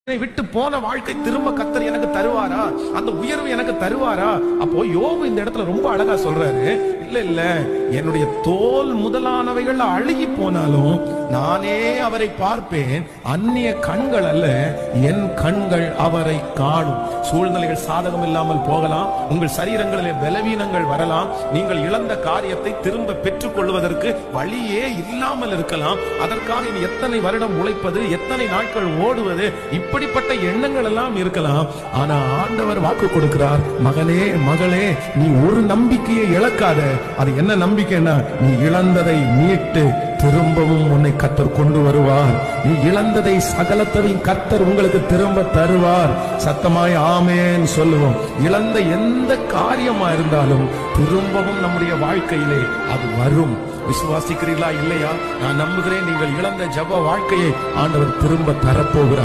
விட்டு போன வாழ்க்கை திரும்ப கர்த்தர் எனக்கு தருவாரா? அந்த உயர்வு எனக்கு தருவாரா? அப்போ யோபு இந்த இடத்துல ரொம்ப அழகா சொல்றாரு, இல்ல என்னுடைய தோல் முதலானவைகள் அழுகி போனாலும் நானே அவரை பார்ப்பேன். அந்நிய கண்கள் அல்ல, என் கண்கள் அவரை காணும். சூழ்நிலைகள் சாதகம் இல்லாமல் போகலாம், உங்கள் சரீரங்களிலே பலவீனங்கள் வரலாம், நீங்கள் இழந்த காரியத்தை திரும்ப பெற்றுக் கொள்வதற்கு வழியே இல்லாமல் இருக்கலாம். அதற்காக இனி எத்தனை வருடம் உழைப்பது, எத்தனை நாட்கள் ஓடுவது, இப்படிப்பட்ட எண்ணங்கள் எல்லாம் இருக்கலாம். ஆனா ஆண்டவர் வாக்கு கொடுக்கிறார், மகனே மகளே, நீ ஒரு நம்பிக்கையை இழக்காத. அது என்ன நம்பிக்கைன்னா, நீ இழந்ததை மீட்டு திரும்பவும் உன்னை கர்த்தர் கொண்டு வருவார். நீ இழந்ததை சகலத்தையும் கர்த்தர் உங்களுக்கு திரும்ப தருவார். சத்தமாய் ஆமென் சொல்லுவோம். இழந்த எந்த காரியமா இருந்தாலும் திரும்பவும் நம்முடைய வாழ்க்கையிலே அது வரும். விசுவாசிக்கிறீர்களா இல்லையா? நான் நம்புகிறேன், நீங்கள் இழந்த ஜெப வாழ்க்கையை ஆண்டவர் திரும்ப தரப்போகிறார்.